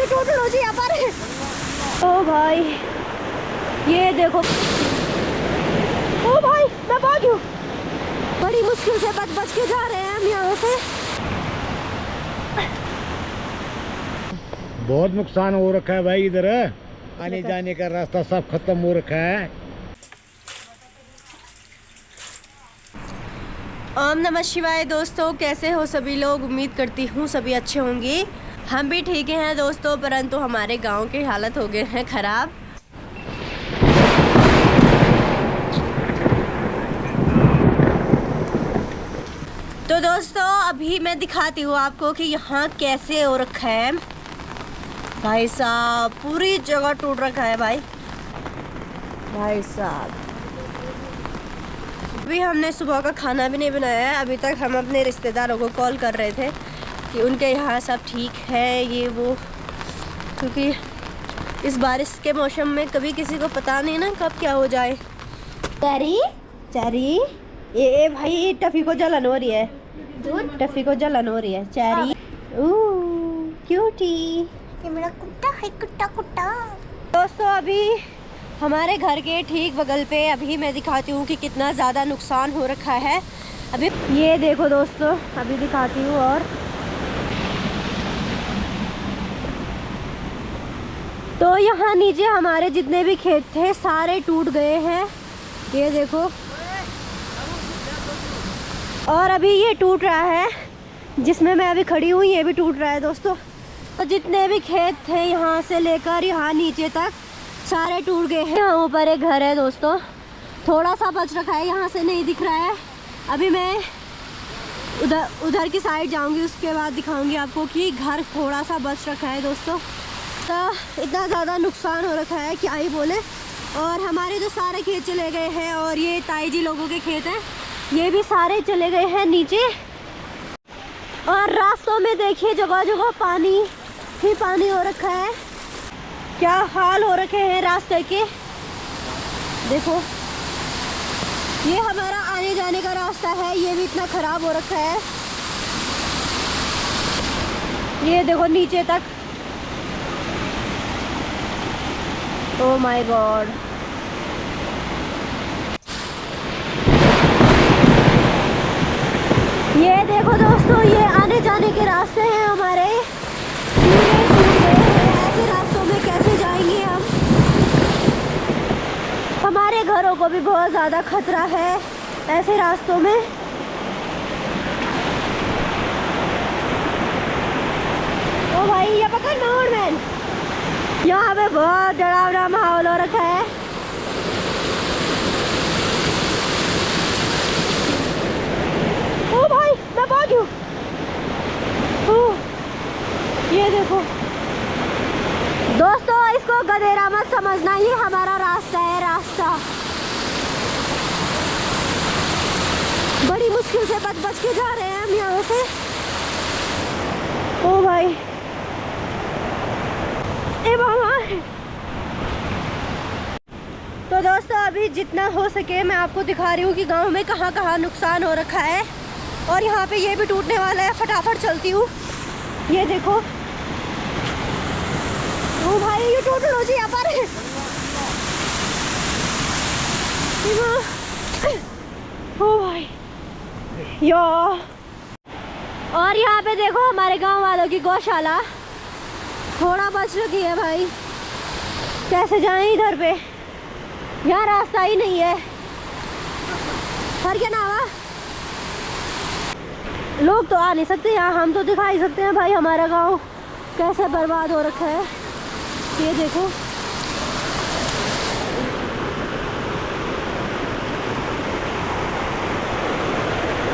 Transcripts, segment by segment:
ये टोटल हो जाए यहाँ पर। ओ भाई ये देखो, ओ भाई मैं भाग हूँ, बड़ी मुश्किल से बच बच के जा रहे हैं हम यहाँ से। बहुत नुकसान हो रखा है भाई, इधर आने जाने का रास्ता सब खत्म हो रखा है। ओम नमः शिवाय। दोस्तों कैसे हो सभी लोग, उम्मीद करती हूँ सभी अच्छे होंगे। हम भी ठीक हैं दोस्तों, परंतु हमारे गांव की हालत हो गए हैं ख़राब। तो दोस्तों अभी मैं दिखाती हूँ आपको कि यहाँ कैसे हो रखा है। भाई साहब पूरी जगह टूट रखा है भाई साहब। अभी हमने सुबह का खाना भी नहीं बनाया है। अभी तक हम अपने रिश्तेदारों को कॉल कर रहे थे कि उनके यहाँ सब ठीक है ये वो, क्योंकि इस बारिश के मौसम में कभी किसी को पता नहीं ना कब क्या हो जाए। चेरी ये भाई टफी को जलन हो रही है, टफी को जलन हो रही है। चेरी क्यूटी, ये मेरा कुत्ता है, कुत्ता। दोस्तों अभी हमारे घर के ठीक बगल पे अभी मैं दिखाती हूँ कि कितना ज़्यादा नुकसान हो रखा है। अभी ये देखो दोस्तों, अभी दिखाती हूँ। और तो यहाँ नीचे हमारे जितने भी खेत थे सारे टूट गए हैं, ये देखो। और अभी ये टूट रहा है जिसमें मैं अभी खड़ी हूँ, ये भी टूट रहा है दोस्तों। तो जितने भी खेत थे यहाँ से लेकर यहाँ नीचे तक सारे टूट गए हैं। यहाँ ऊपर एक घर है दोस्तों, थोड़ा सा बच रखा है, यहाँ से नहीं दिख रहा है। अभी मैं उधर की साइड जाऊंगी, उसके बाद दिखाऊंगी आपको कि घर थोड़ा सा बच रखा है दोस्तों। तो इतना ज़्यादा नुकसान हो रखा है क्या ही बोले। और हमारे जो सारे खेत चले गए हैं, और ये ताई जी लोगों के खेत हैं, ये भी सारे चले गए हैं नीचे। और रास्तों में देखिए जगह जगह पानी ही पानी हो रखा है, क्या हाल हो रखे हैं रास्ते के। देखो ये हमारा आने जाने का रास्ता है, ये भी इतना खराब हो रखा है। ये देखो नीचे तक, ओ माय गॉड। ये देखो दोस्तों, ये आने जाने के रास्ते हैं हमारे, ऐसे रास्तों में कैसे जाएंगे हम। हमारे घरों को भी बहुत ज़्यादा खतरा है ऐसे रास्तों में। ओ भाई ये पकड़ मैन, यहाँ पे बहुत डरावना माहौल हो रखा है। ओ भाई मैं भाग हूँ। ये देखो दोस्तों, इसको गधेरा मत समझना, ये हमारा रास्ता है, रास्ता। बड़ी मुश्किल से बच बच के जा रहे हैं हम यहाँ से। ओ भाई ए बाबा। तो दोस्तों अभी जितना हो सके मैं आपको दिखा रही हूँ कि गांव में कहाँ कहाँ नुकसान हो रखा है। और यहाँ पे ये भी टूटने वाला है, फटाफट चलती हूँ। ये देखो, ओ भाई ये टोटल हो जाए यहाँ पर। ओ भाई यो। और यहाँ पे देखो हमारे गांव वालों की गौशाला थोड़ा बच रखी है भाई। कैसे जाएं इधर पे, यहाँ रास्ता ही नहीं है। सर क्या नाम है, लोग तो आ नहीं सकते यहाँ, हम तो दिखा ही सकते हैं भाई हमारा गांव कैसे बर्बाद हो रखा है। ये देखो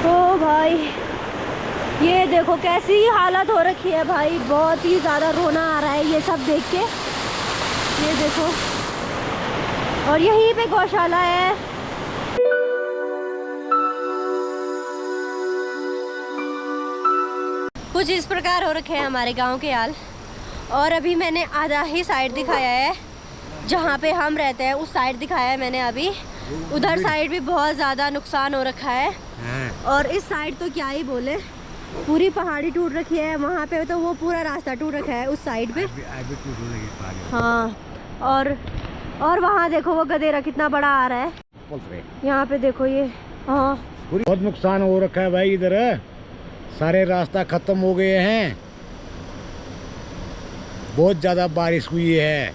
ओ भाई, ये देखो कैसी हालत हो रखी है भाई, बहुत ही ज़्यादा रोना आ रहा है ये सब देख के। ये देखो, और यहीं पे गौशाला है। कुछ इस प्रकार हो रखे हैं हमारे गांव के हाल। और अभी मैंने आधा ही साइड दिखाया है, जहाँ पे हम रहते हैं उस साइड दिखाया है मैंने अभी। उधर साइड भी बहुत ज़्यादा नुकसान हो रखा है, और इस साइड तो क्या ही बोले। पूरी पहाड़ी टूट रखी है वहाँ पे, तो वो पूरा रास्ता टूट रखा है उस साइड पे। अभी टूट रही है पहाड़ी। हाँ, और वहाँ देखो वो गधेरा कितना बड़ा आ रहा है। यहाँ पे देखो ये, हाँ बहुत नुकसान हो रखा है भाई इधर। सारे रास्ता खत्म हो गए हैं, बहुत ज्यादा बारिश हुई है,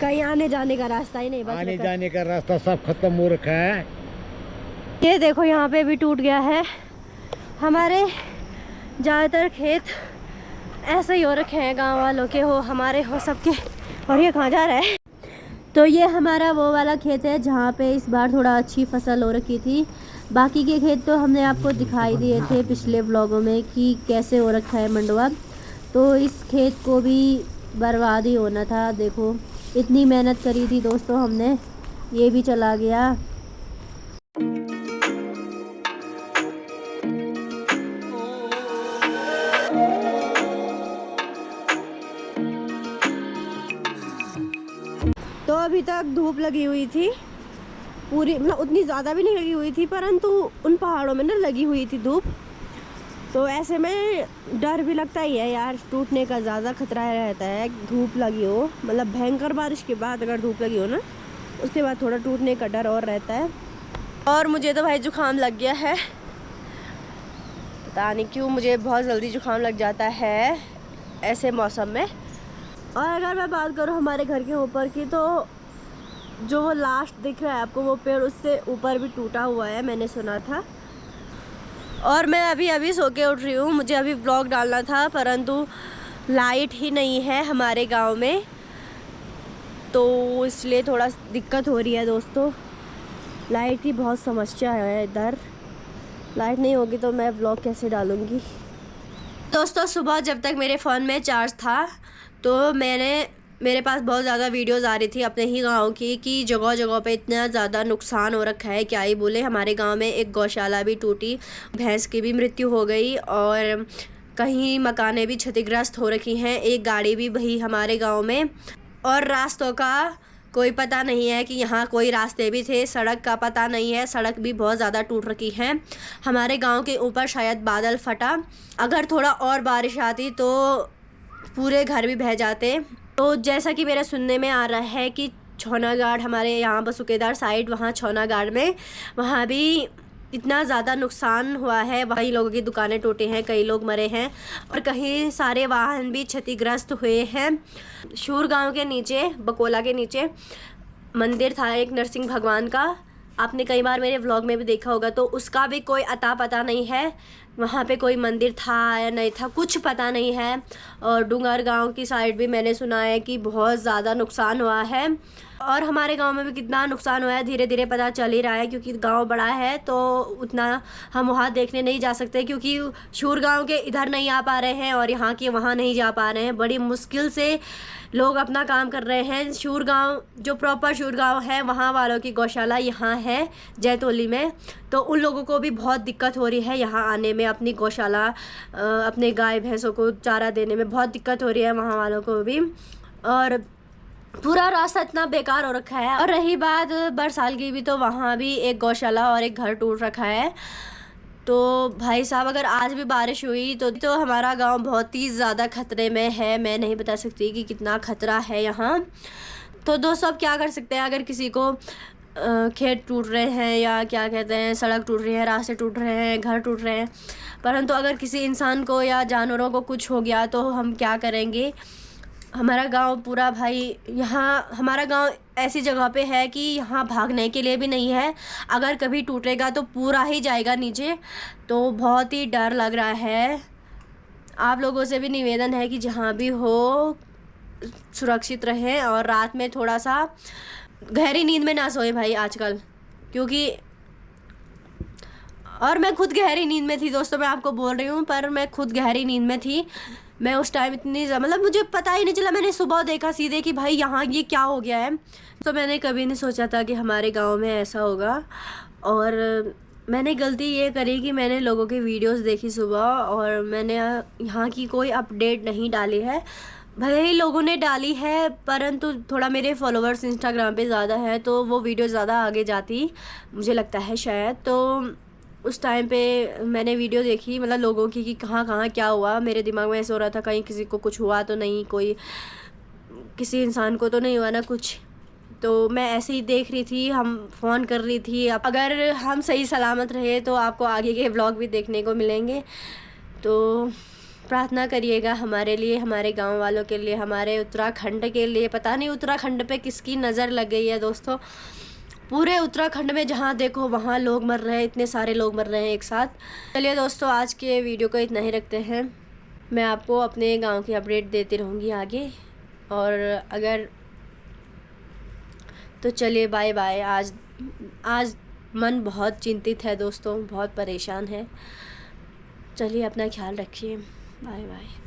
कहीं आने जाने का रास्ता ही नहीं बच आने रखा। जाने का रास्ता सब खत्म हो रखा है। ये देखो यहाँ पे भी टूट गया है। हमारे ज़्यादातर खेत ऐसे ही हो रखे हैं, गांव वालों के हो, हमारे हो, सबके। और ये कहाँ जा रहा है? तो ये हमारा वो वाला खेत है जहाँ पे इस बार थोड़ा अच्छी फसल हो रखी थी। बाकी के खेत तो हमने आपको दिखाई दिए थे पिछले व्लॉगों में कि कैसे हो रखा है मंडवा। तो इस खेत को भी बर्बाद ही होना था। देखो इतनी मेहनत करी थी दोस्तों हमने, ये भी चला गया। तो अभी तक धूप लगी हुई थी पूरी, मतलब उतनी ज़्यादा भी नहीं लगी हुई थी, परंतु उन पहाड़ों में ना लगी हुई थी धूप। तो ऐसे में डर भी लगता ही है यार, टूटने का ज़्यादा खतरा रहता है। धूप लगी हो, मतलब भयंकर बारिश के बाद अगर धूप लगी हो ना, उसके बाद थोड़ा टूटने का डर और रहता है। और मुझे तो भाई जुकाम लग गया है, पता नहीं क्यों मुझे बहुत जल्दी जुकाम लग जाता है ऐसे मौसम में। और अगर मैं बात करूँ हमारे घर के ऊपर की, तो जो वो लास्ट दिख रहा है आपको वो पेड़, उससे ऊपर भी टूटा हुआ है, मैंने सुना था। और मैं अभी सो के उठ रही हूँ, मुझे अभी ब्लॉग डालना था परंतु लाइट ही नहीं है हमारे गांव में, तो इसलिए थोड़ा दिक्कत हो रही है दोस्तों। लाइट की बहुत समस्या है इधर, लाइट नहीं होगी तो मैं ब्लॉग कैसे डालूँगी। दोस्तों सुबह जब तक मेरे फ़ोन में चार्ज था तो मेरे पास बहुत ज़्यादा वीडियोस आ रही थी अपने ही गांव की कि जगह जगह पे इतना ज़्यादा नुकसान हो रखा है, क्या ही बोले। हमारे गांव में एक गौशाला भी टूटी, भैंस की भी मृत्यु हो गई, और कहीं मकानें भी क्षतिग्रस्त हो रखी हैं, एक गाड़ी भी बही हमारे गांव में। और रास्तों का कोई पता नहीं है कि यहाँ कोई रास्ते भी थे, सड़क का पता नहीं है, सड़क भी बहुत ज़्यादा टूट रखी है। हमारे गाँव के ऊपर शायद बादल फटा, अगर थोड़ा और बारिश आती तो पूरे घर भी बह जाते। तो जैसा कि मेरे सुनने में आ रहा है कि छौनागाड़, हमारे यहाँ बसुकेदार साइड, वहाँ छौनागाड़ में वहाँ भी इतना ज़्यादा नुकसान हुआ है, कई लोगों की दुकानें टूटी हैं, कई लोग मरे हैं और कहीं सारे वाहन भी क्षतिग्रस्त हुए हैं। शूर गांव के नीचे, बकोला के नीचे मंदिर था एक नरसिंह भगवान का, आपने कई बार मेरे व्लॉग में भी देखा होगा, तो उसका भी कोई अता पता नहीं है, वहाँ पे कोई मंदिर था या नहीं था कुछ पता नहीं है। और डूंगर गांव की साइड भी मैंने सुना है कि बहुत ज़्यादा नुकसान हुआ है, और हमारे गांव में भी कितना नुकसान हुआ है धीरे धीरे पता चल ही रहा है, क्योंकि गांव बड़ा है तो उतना हम वहाँ देखने नहीं जा सकते, क्योंकि शूर गांव के इधर नहीं आ पा रहे हैं और यहाँ के वहाँ नहीं जा पा रहे हैं। बड़ी मुश्किल से लोग अपना काम कर रहे हैं। शूर गांव जो प्रॉपर शूर गांव है, वहाँ वालों की गौशाला यहाँ है जैतोली में, तो उन लोगों को भी बहुत दिक्कत हो रही है यहाँ आने में, अपनी गौशाला अपने गाय भैंसों को चारा देने में बहुत दिक्कत हो रही है वहाँ वालों को भी। और पूरा रास्ता इतना बेकार हो रखा है। और रही बात बरसाल की भी, तो वहाँ भी एक गौशाला और एक घर टूट रखा है। तो भाई साहब अगर आज भी बारिश हुई तो हमारा गांव बहुत ही ज़्यादा खतरे में है, मैं नहीं बता सकती कि कितना खतरा है यहाँ। तो दोस्तों अब क्या कर सकते हैं, अगर किसी को खेत टूट रहे हैं या क्या कहते हैं, सड़क टूट रही है, रास्ते टूट रहे हैं, घर टूट रहे हैं, परंतु अगर किसी इंसान को या जानवरों को कुछ हो गया तो हम क्या करेंगे। हमारा गांव पूरा भाई, यहाँ हमारा गांव ऐसी जगह पे है कि यहाँ भागने के लिए भी नहीं है, अगर कभी टूटेगा तो पूरा ही जाएगा नीचे, तो बहुत ही डर लग रहा है। आप लोगों से भी निवेदन है कि जहाँ भी हो सुरक्षित रहें और रात में थोड़ा सा गहरी नींद में ना सोए भाई आजकल, क्योंकि और मैं खुद गहरी नींद में थी दोस्तों, मैं आपको बोल रही हूँ, पर मैं खुद गहरी नींद में थी। मैं उस टाइम इतनी मतलब मुझे पता ही नहीं चला, मैंने सुबह देखा सीधे कि भाई यहाँ ये क्या हो गया है। तो मैंने कभी नहीं सोचा था कि हमारे गांव में ऐसा होगा। और मैंने गलती ये करी कि मैंने लोगों की वीडियोस देखी सुबह और मैंने यहाँ की कोई अपडेट नहीं डाली है। भले ही लोगों ने डाली है, परंतु थोड़ा मेरे फॉलोअर्स इंस्टाग्राम पे ज़्यादा है तो वो वीडियो ज़्यादा आगे जाती मुझे लगता है शायद। तो उस टाइम पे मैंने वीडियो देखी, मतलब लोगों की, कि कहाँ कहाँ क्या हुआ। मेरे दिमाग में ऐसा हो रहा था कहीं किसी को कुछ हुआ तो नहीं, कोई किसी इंसान को तो नहीं हुआ ना कुछ। तो मैं ऐसे ही देख रही थी, हम फ़ोन कर रही थी। अब अगर हम सही सलामत रहे तो आपको आगे के व्लॉग भी देखने को मिलेंगे। तो प्रार्थना करिएगा हमारे लिए, हमारे गांव वालों के लिए, हमारे उत्तराखंड के लिए। पता नहीं उत्तराखंड पे किसकी नज़र लग गई है दोस्तों। पूरे उत्तराखंड में जहाँ देखो वहाँ लोग मर रहे हैं, इतने सारे लोग मर रहे हैं एक साथ। चलिए दोस्तों, आज के वीडियो को इतना ही रखते हैं। मैं आपको अपने गांव की अपडेट देती रहूँगी आगे। और अगर तो चलिए बाय बाय। आज मन बहुत चिंतित है दोस्तों, बहुत परेशान है। चलिए अपना ख्याल रखिए। Bye bye.